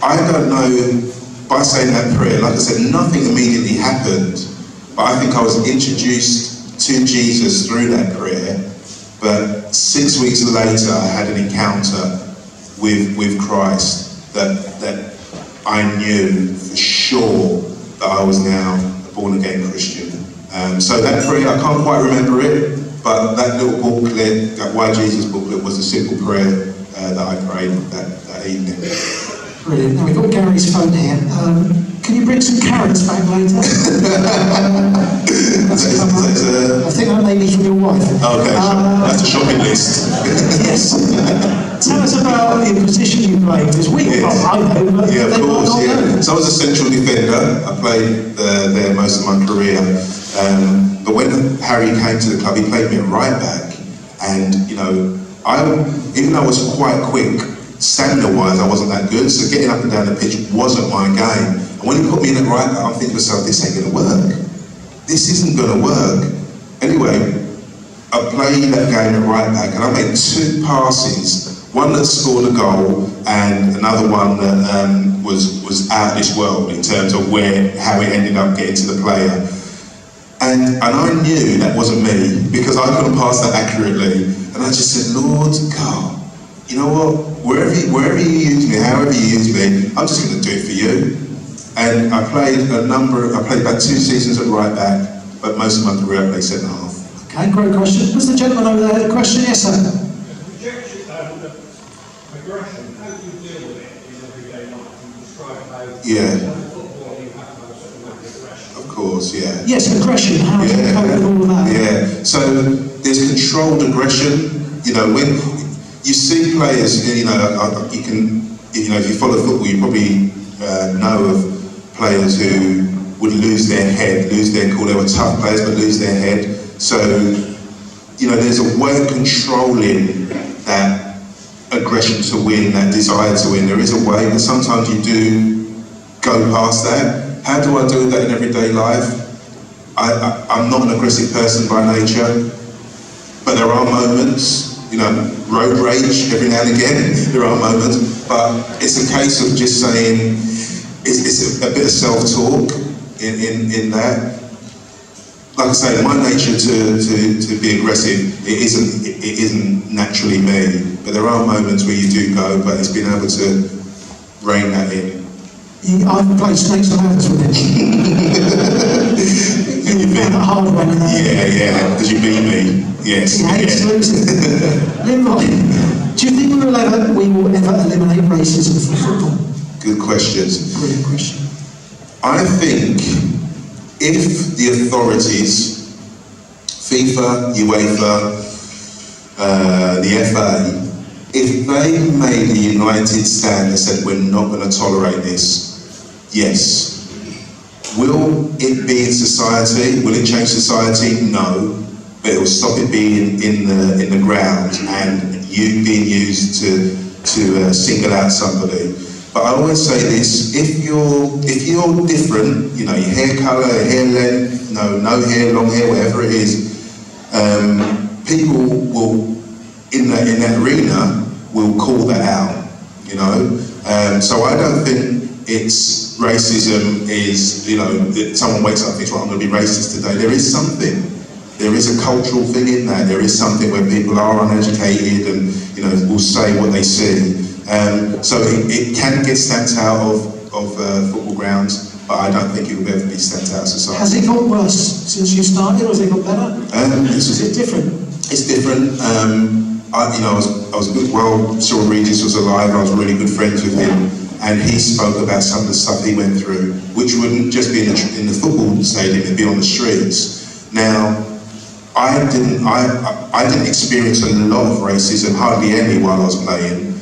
I don't know, by saying that prayer, like I said, nothing immediately happened, but I think I was introduced to Jesus through that prayer. But 6 weeks later, I had an encounter with Christ that I knew for sure that I was now a born-again Christian. So that prayer, I can't quite remember it, but that little booklet, that Why Jesus booklet, was a simple prayer that I prayed that evening. Brilliant. Now we've got Gary's phone here. Can you bring some carrots back later? I think that may be from your wife. Okay, that's a shopping list. Yes. Tell us about the position you played, because we I know, but yeah, of course, yeah. Know. So I was a central defender. I played there most of my career. But when Harry came to the club, he played me at right back. And, you know, even though I was quite quick, stamina-wise, I wasn't that good, so getting up and down the pitch wasn't my game. And when he put me in at right back, I'm thinking to myself, this ain't going to work. This isn't going to work. Anyway, I played that game at right back, and I made 2 passes, one that scored a goal, and another one that was out of this world in terms of how it ended up getting to the player. And I knew that wasn't me, because I couldn't pass that accurately. And I just said, Lord God, you know what, wherever you use me, however you use me, I'm just going to do it for you. And I played about 2 seasons at right back, but most of my career I played centre half. Okay, great question. Was the gentleman over there had a question? Yes, sir. Aggression, how do you deal with it in everyday life? You describe how Yeah. football you have to have something like aggression. Of course, yeah. Yes, aggression. How do you cope with all of that? Yeah. So there's controlled aggression. You know, when you see players, you know, you can, you know, if you follow football, you probably know of players who would lose their head, lose their cool. They were tough players, but lose their head. So, you know, there's a way of controlling that aggression to win, that desire to win. There is a way, but sometimes you do go past that. How do I do that in everyday life? I'm not an aggressive person by nature, but there are moments, you know, road rage every now and again, there are moments, but it's a case of just saying, it's a bit of self-talk in that. Like I say, my nature to be aggressive, it isn't naturally me, but there are moments where you do go, but it's being able to rein that in. I've played snakes and ladders with him. You found it hard when Yeah, because you beat me. Yes. He hates losing. Linvoy, do you think we will ever eliminate racism from football? Good question. Brilliant question. I think if the authorities, FIFA, UEFA, the FA, if they made a united stand and said we're not going to tolerate this, yes. Will it be in society? Will it change society? No, but it will stop it being in the ground and you being used to single out somebody. But I always say this: if you're different, you know, your hair colour, hair length, no hair, long hair, whatever it is, people will in that arena will call that out. You know, so I don't think it's racism is, you know, that someone wakes up and thinks, well, I'm going to be racist today. There is something. There is a cultural thing in that. There is something where people are uneducated and, you know, will say what they see. So it can get stamped out of football grounds, but I don't think it will ever be stamped out of society. Has it got worse since you started, or has it got better? Is it different? It's different. I was good. Well, Cyril Regis was alive. I was really good friends with him, and he spoke about some of the stuff he went through, which wouldn't just be in the football stadium; it'd be on the streets. Now, I didn't experience a lot of racism, hardly any, while I was playing.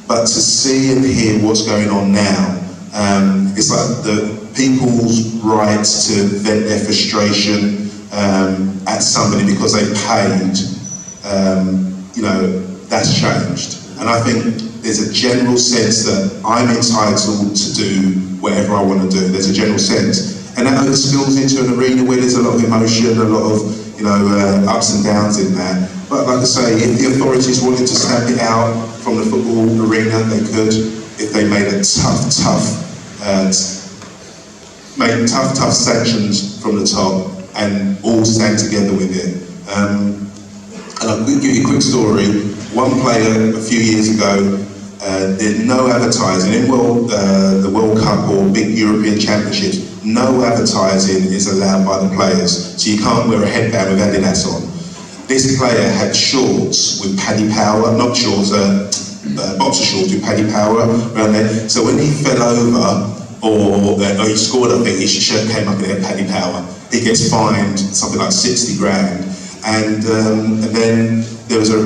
But to see and hear what's going on now, it's like the people's rights to vent their frustration at somebody because they paid. You know, that's changed. And I think there's a general sense that I'm entitled to do whatever I want to do. There's a general sense. And that spills into an arena where there's a lot of emotion, a lot of, you know, ups and downs in that. But like I say, if the authorities wanted to stamp it out from the football arena, they could. if they made a tough sanctions from the top and all stand together with it. And I'll give you a quick story. One player a few years ago did no advertising in the World Cup or big European Championships. No advertising is allowed by the players, so you can't wear a headband with Adidas on. This player had shorts with Paddy Power, not shorts, boxer shorts with Paddy Power around there. So when he fell over or he scored, I think his shirt came up and it had Paddy Power. He gets fined something like 60 grand. And then there was a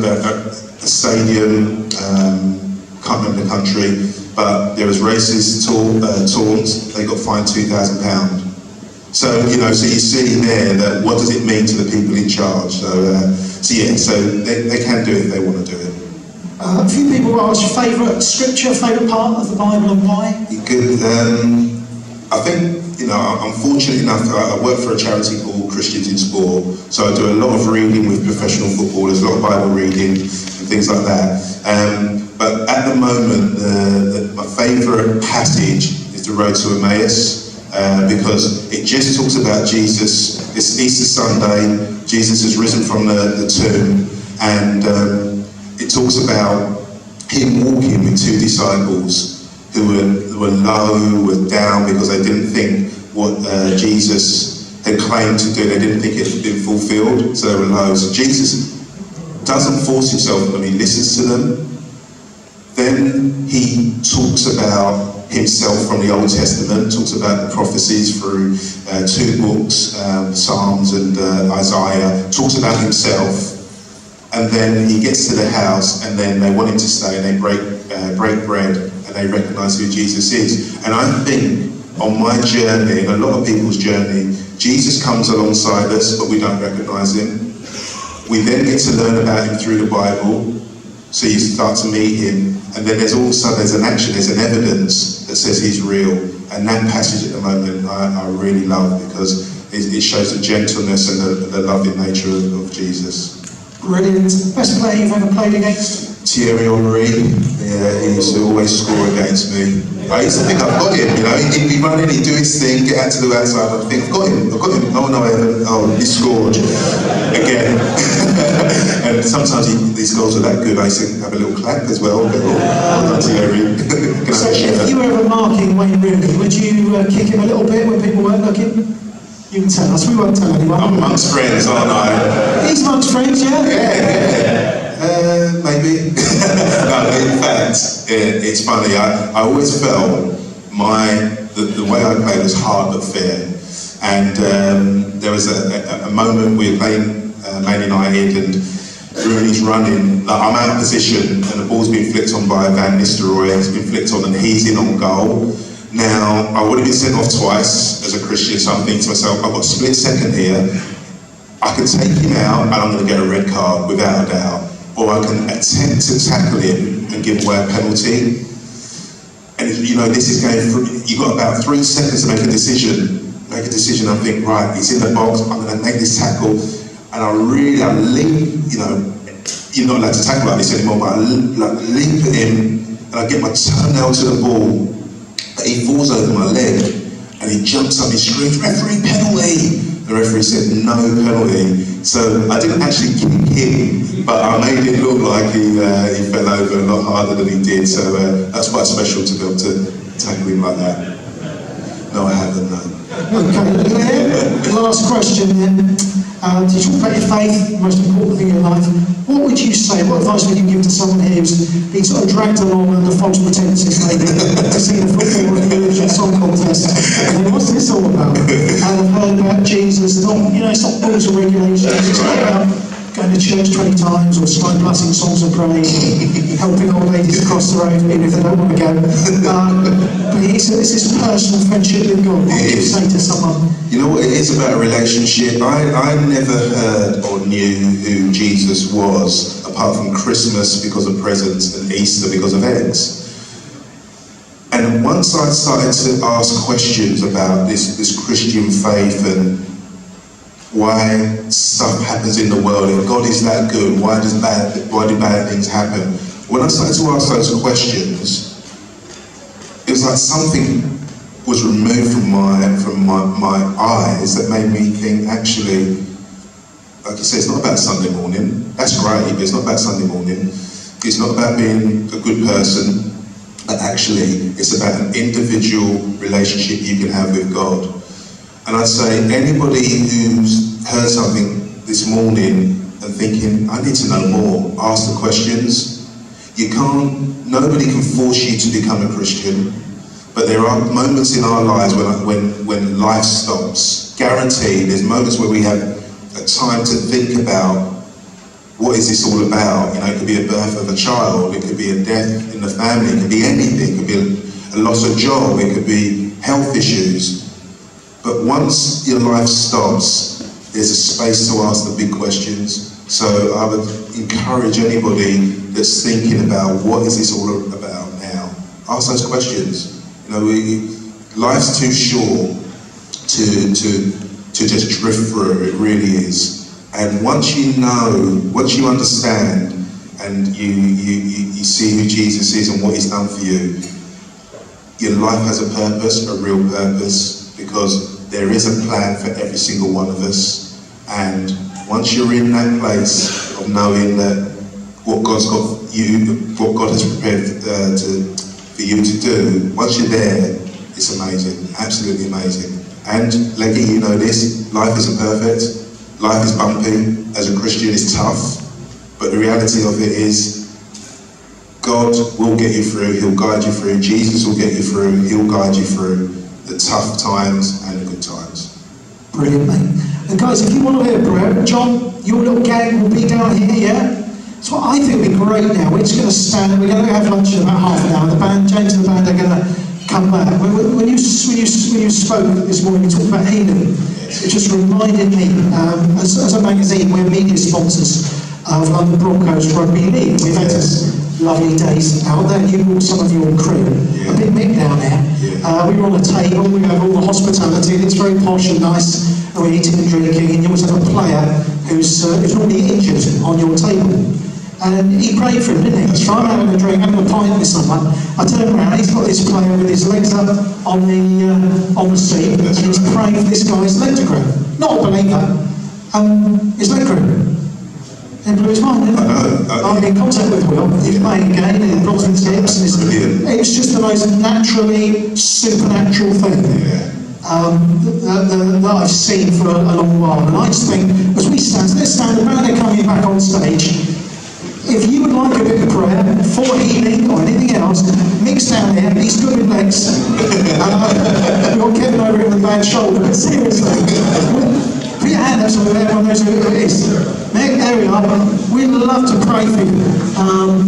stadium, can't remember the country, but there was racist taunts. They got fined £2,000. So so you see there that what does it mean to the people in charge? So they can do it if they want to do it. A few people ask favourite scripture, favourite part of the Bible, and why? Good. I think I'm fortunate enough. I work for a charity called Christians in Sport, so I do a lot of reading with professional footballers, a lot of Bible reading and things like that. But at the moment, my favourite passage is the Road to Emmaus, because it just talks about Jesus. It's Easter Sunday. Jesus has risen from the tomb, and it talks about him walking with two disciples who were low, were down because they didn't think what Jesus had claimed to do. They didn't think it had been fulfilled, so they were low. So Jesus doesn't force himself on them, he listens to them. Then he talks about himself from the Old Testament, talks about the prophecies through two books, Psalms and Isaiah, talks about himself. And then he gets to the house, and then they want him to stay, and they break bread, and they recognise who Jesus is. And I think on my journey, and a lot of people's journey, Jesus comes alongside us, but we don't recognise him. We then get to learn about him through the Bible, so you start to meet him, and then there's an action, there's an evidence that says he's real. And that passage at the moment I really love, because it shows the gentleness and the loving nature of Jesus. Brilliant. Best player you've ever played against? Thierry Henry. Yeah, he used to always score against me. I used to think I've got him, he'd be running, he'd do his thing, get out to the outside, I'd think, I've got him. Oh no, I haven't. Oh, he scored again. And sometimes these goals are that good, I used to have a little clap as well. Well done, Thierry. So if you were ever marking Wayne Rooney, would you kick him a little bit when people weren't looking? You can tell us, we won't tell anyone. I'm amongst friends, aren't I? He's amongst friends, yeah? Yeah. Maybe. No, in fact, it's funny. I always felt the way I played was hard but fair. And there was a moment we were playing Man United, and Rooney's running. Like, I'm out of position, and the ball's been flicked on by Van Nistelrooy. It's been flicked on, and he's in on goal. Now, I would have been sent off twice as a Christian, so I'm thinking to myself, I've got a split second here. I can take him out and I'm going to get a red card without a doubt, or I can attempt to tackle him and give away a penalty. And this is going through, you've got about 3 seconds to make a decision. I think, right, he's in the box, I'm going to make this tackle, and I leap, you're not allowed to tackle like this anymore, but I leap at him, and I get my toenail to the ball. He falls over my leg, and he jumps up, he screams, "Referee, penalty!" The referee said, "No penalty." So I didn't actually kick him, but I made it look like he fell over a lot harder than he did. So that's quite special to be able to tackle him like that. No, I haven't, no. Okay, last question then. To talk about your faith, the most important thing in your life, what would you say, what advice would you give to someone here who's been sort of dragged along under false pretenses maybe to see the football or the Eurovision Song Contest, and then what's this all about? And I've heard about Jesus, it's not rules or regulations, it's not about going to church 20 times or starting blessing songs and praying, helping old ladies across the road even if they don't want to go. But it's this personal friendship with God. What would you say to someone? You know what, it is about a relationship. I never heard or knew who Jesus was, apart from Christmas because of presents and Easter because of eggs. And once I started to ask questions about this Christian faith and why stuff happens in the world, if God is that good, why do bad things happen? When I started to ask those questions, was like something was removed from my eyes that made me think, actually, like you say, it's not about Sunday morning. That's great, but it's not about Sunday morning. It's not about being a good person, but actually it's about an individual relationship you can have with God. And I'd say anybody who's heard something this morning and thinking, I need to know more, ask the questions. Nobody can force you to become a Christian, but there are moments in our lives when life stops. Guaranteed, there's moments where we have a time to think about, what is this all about? You know, it could be a birth of a child, it could be a death in the family, it could be anything, it could be a loss of job, it could be health issues. But once your life stops, there's a space to ask the big questions. So I would encourage anybody that's thinking about, what is this all about now? Ask those questions. You know, life's too short to just drift through. It really is. And once you know, once you understand, and you see who Jesus is and what he's done for you, your life has a purpose, a real purpose, because there is a plan for every single one of us. And once you're in that place of knowing that what God's got you, what God has prepared for you to do, once you're there, it's amazing, absolutely amazing. And Leggy, you know this, life isn't perfect. Life is bumpy. As a Christian, it's tough. But the reality of it is, God will get you through. He'll guide you through. Jesus will get you through. He'll guide you through the tough times and the good times. Brilliant, mate. And guys, if you want to hear a prayer, John, your little gang will be down here, yeah? So I think it'll be great now. We're just going to stand, we're going to have lunch in about half an hour. The band, James and the band are going to come back. When you spoke this morning, you talked about healing. It just reminded me, as a magazine, we're media sponsors of London Broncos Rugby League. We've had some lovely days out there. You brought some of your crew, a bit Mick down there. We were on a table, we have all the hospitality, and it's very posh and nice, and we're eating and drinking, and you always have a player who's normally injured on your table. And he prayed for him, didn't he? So I'm having a drink, having a pint with someone. I turn around, he's got this player with his legs up on the seat, and he's praying for this guy's leg to grow. Not a believer, his leg grew. It blew his mind, didn't it? I'm in contact with Will, he's playing again, and he drops his hips, and it's just the most naturally supernatural thing that I've seen for a long while. And I just think, as we stand, let's stand around, they're coming back on stage. If you would like a bit of prayer for healing or anything else, Mick's down there, he's good with legs. We've got Kevin over here with a bad shoulder, but seriously, put your hand up so everyone knows who it is. Mick, there we are. We'd love to pray for you.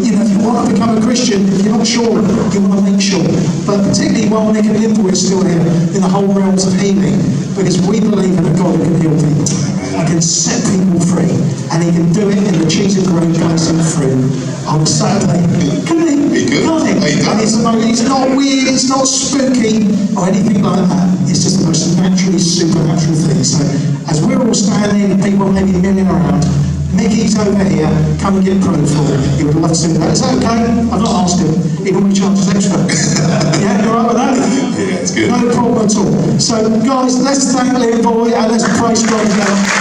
If you want to become a Christian, if you're not sure, you want to make sure. But particularly while Nick and Linvoy are still here, in the whole realms of healing, because we believe in a God who can heal people. He can set people free, and he can do it in the cheese and green place in Frome on Saturday. Can't he? Can't he? And it's not weird, it's not spooky, or anything like that. It's just the most naturally supernatural thing. So, as we're all standing, people maybe milling around, Mickey's over here, come and get prayed for. He would love to do that. Is that okay? I've not asked him. He normally charges extra. Yeah, you alright with that? Yeah, it's good. No problem at all. So, guys, let's thank Linvoy and let's praise God together.